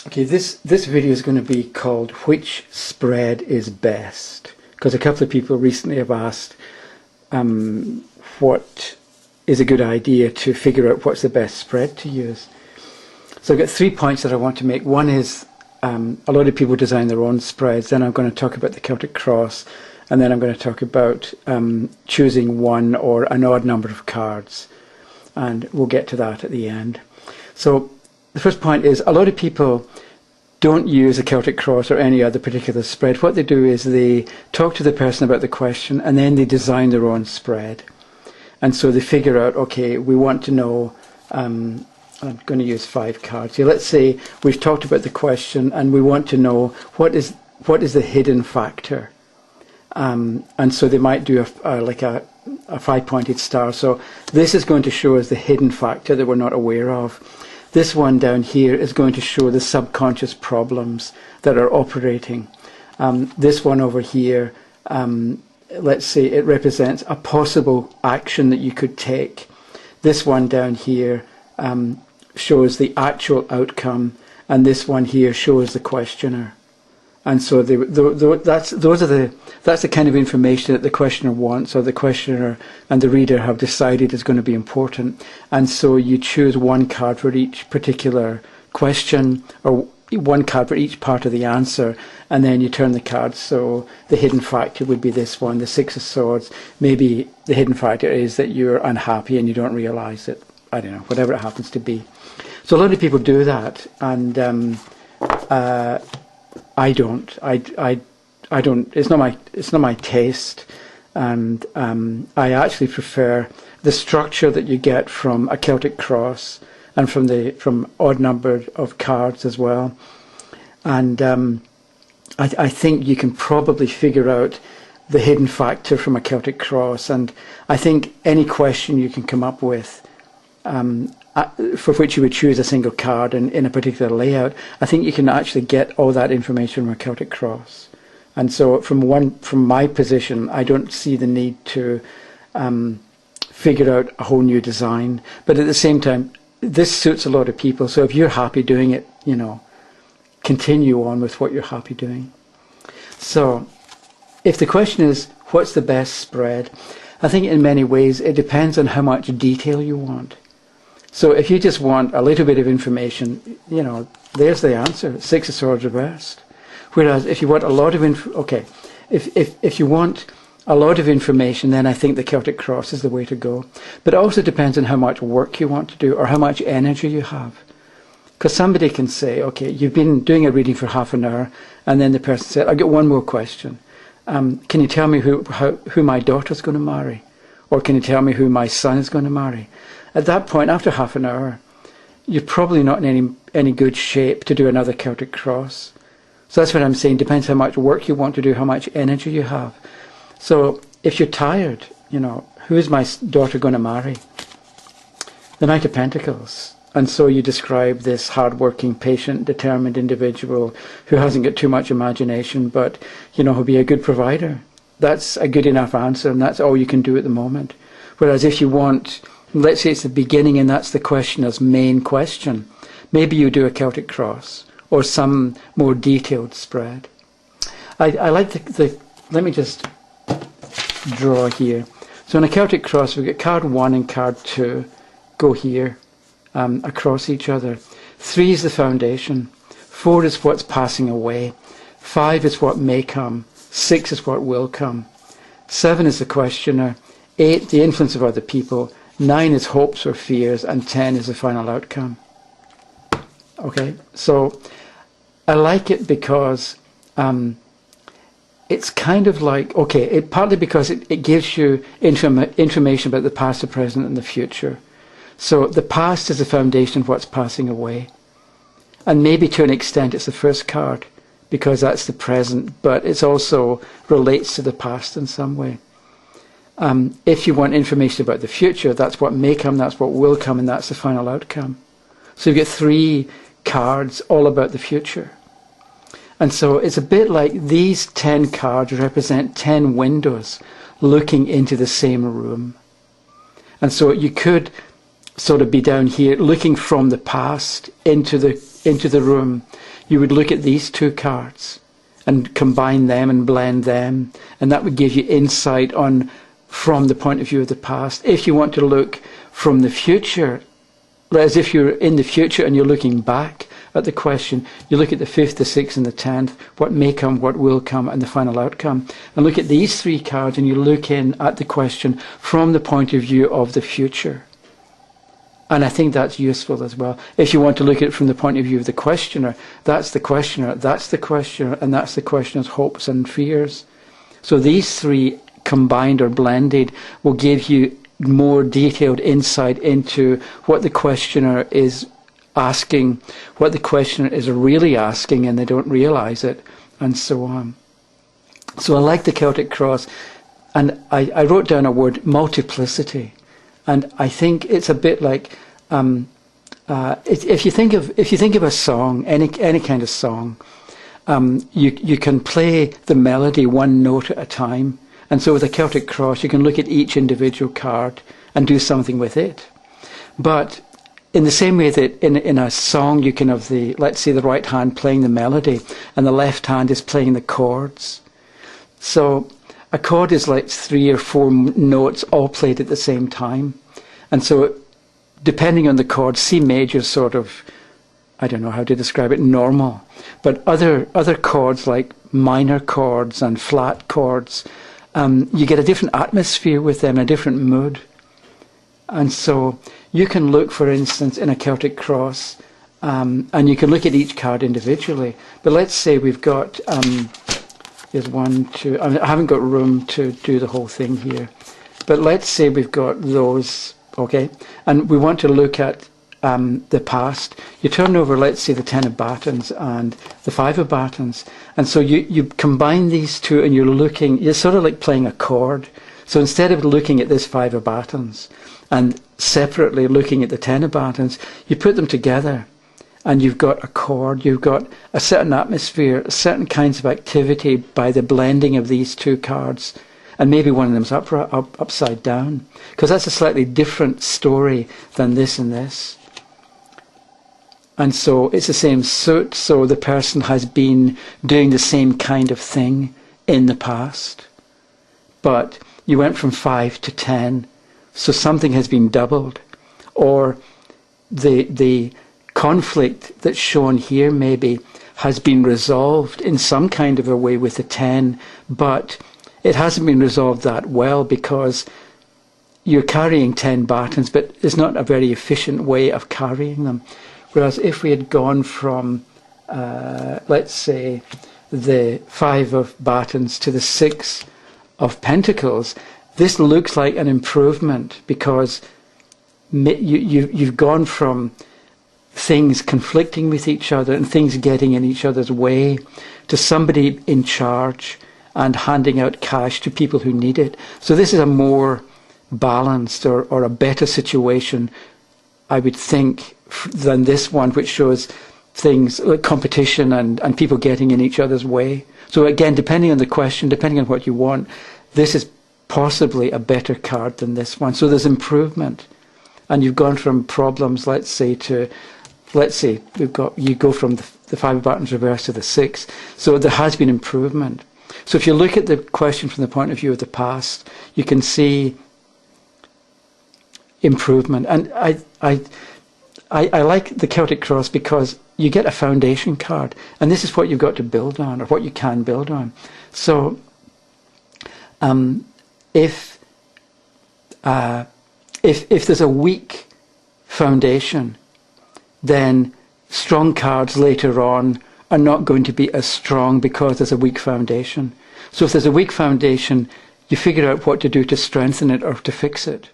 Okay, this video is going to be called "Which Spread is Best?" because a couple of people recently have asked what is a good idea to figure out what's the best spread to use. So I've got 3 points that I want to make. One is a lot of people design their own spreads. Then I'm going to talk about the Celtic Cross, and then I'm going to talk about choosing one or an odd number of cards, and we'll get to that at the end. So the first point is a lot of people don't use a Celtic Cross or any other particular spread. What they do is they talk to the person about the question and then they design their own spread. And so they figure out, okay, we want to know, I'm going to use 5 cards here. Let's say we've talked about the question and we want to know what is the hidden factor. And so they might do like a 5-pointed star. So this is going to show us the hidden factor that we're not aware of. This one down here is going to show the subconscious problems that are operating. This one over here, let's say it represents a possible action that you could take. This one down here shows the actual outcome, and this one here shows the questioner. And so that's the kind of information that the questioner wants, or the questioner and the reader have decided is going to be important. And so you choose one card for each particular question, or one card for each part of the answer, and then you turn the cards. So the hidden factor would be this one, the 6 of Swords. Maybe the hidden factor is that you're unhappy and you don't realise it. I don't know, whatever it happens to be. So a lot of people do that, and I don't. I don't. It's not my taste, and I actually prefer the structure that you get from a Celtic Cross and from odd number of cards as well. And I think you can probably figure out the hidden factor from a Celtic Cross, and I think any question you can come up with, for which you would choose a single card in a particular layout, I think you can actually get all that information from a Celtic Cross. And so from my position, I don't see the need to figure out a whole new design. But at the same time, this suits a lot of people. So if you're happy doing it, continue on with what you're happy doing. So if the question is, what's the best spread? I think in many ways it depends on how much detail you want. So if you just want a little bit of information, there's the answer. 6 of Swords reversed. Whereas if you want a lot of if you want a lot of information, then I think the Celtic Cross is the way to go. But it also depends on how much work you want to do or how much energy you have. Because somebody can say, okay, you've been doing a reading for half an hour, and then the person said, I've got one more question. Can you tell me who my daughter's going to marry? Or can you tell me who my son is going to marry? At that point, after half an hour, you're probably not in any good shape to do another Celtic Cross. So that's what I'm saying. Depends how much work you want to do, how much energy you have. So if you're tired, who is my daughter going to marry? The Knight of Pentacles. And so you describe this hard-working, patient, determined individual who hasn't got too much imagination, but, who'll be a good provider. That's a good enough answer, and that's all you can do at the moment. Whereas if you want, let's say it's the beginning and that's the questioner's main question, maybe you do a Celtic Cross or some more detailed spread. I like let me just draw here. So in a Celtic Cross, we've got card 1 and card 2 go here across each other. 3 is the foundation. 4 is what's passing away. 5 is what may come. 6 is what will come. 7 is the questioner. 8, the influence of other people. 9 is hopes or fears, and 10 is the final outcome. Okay, so I like it because it's kind of like, partly because it gives you information about the past, the present, and the future. So the past is the foundation of what's passing away. And maybe to an extent it's the first card, because that's the present, but it also relates to the past in some way. If you want information about the future, that's what may come, that's what will come, and that's the final outcome. So you get 3 cards all about the future. And so it's a bit like these 10 cards represent 10 windows looking into the same room. And so you could sort of be down here looking from the past into the into the room, you would look at these two cards and combine them and blend them, and that would give you insight on from the point of view of the past. If you want to look from the future, as if you're in the future and you're looking back at the question, you look at the 5th, the 6th and the 10th, what may come, what will come, and the final outcome. And look at these three cards and you look in at the question from the point of view of the future. And I think that's useful as well. If you want to look at it from the point of view of the questioner, that's the questioner, that's the questioner, and that's the questioner's hopes and fears. So these three combined or blended will give you more detailed insight into what the questioner is asking, what the questioner is really asking and they don't realize it, and so on. So I like the Celtic Cross, and I wrote down a word, multiplicity, and I think it's a bit like if you think of a song, any kind of song, you can play the melody one note at a time, and so with a Celtic Cross you can look at each individual card and do something with it. But in the same way that in a song you can have the, let's say, the right hand playing the melody and the left hand is playing the chords. So a chord is like 3 or 4 notes all played at the same time. And so depending on the chord, C major is sort of, I don't know how to describe it, normal. But other chords like minor chords and flat chords, you get a different atmosphere with them, a different mood. And so you can look, for instance, in a Celtic Cross, and you can look at each card individually. But let's say we've got, there's 1, 2, I haven't got room to do the whole thing here. But let's say we've got those, okay? And we want to look at the past. You turn over, let's say, the 10 of Batons and the 5 of Batons. And so you combine these two and you're sort of like playing a chord. So instead of looking at this 5 of Batons and separately looking at the 10 of Batons, you put them together and you've got a chord, you've got a certain atmosphere, certain kinds of activity by the blending of these two cards. And maybe one of them's upside down, because that's a slightly different story than this and this. And so it's the same suit, so the person has been doing the same kind of thing in the past. But you went from 5 to 10, so something has been doubled. Or the conflict that's shown here maybe has been resolved in some kind of a way with the 10, but it hasn't been resolved that well because you're carrying 10 Batons, but it's not a very efficient way of carrying them. Whereas if we had gone from, let's say, the 5 of Batons to the 6 of Pentacles, this looks like an improvement because you've gone from things conflicting with each other and things getting in each other's way to somebody in charge and handing out cash to people who need it. So this is a more balanced or a better situation, I would think, than this one, which shows things like competition and people getting in each other's way. So again, depending on the question, depending on what you want, this is possibly a better card than this one. So there's improvement. And you've gone from problems, let's say, you go from the 5 of Batons reverse to the 6. So there has been improvement. So if you look at the question from the point of view of the past, you can see improvement. And I like the Celtic Cross because you get a foundation card, and this is what you've got to build on, or what you can build on. So if there's a weak foundation, then strong cards later on are not going to be as strong because there's a weak foundation. So if there's a weak foundation, you figure out what to do to strengthen it or to fix it.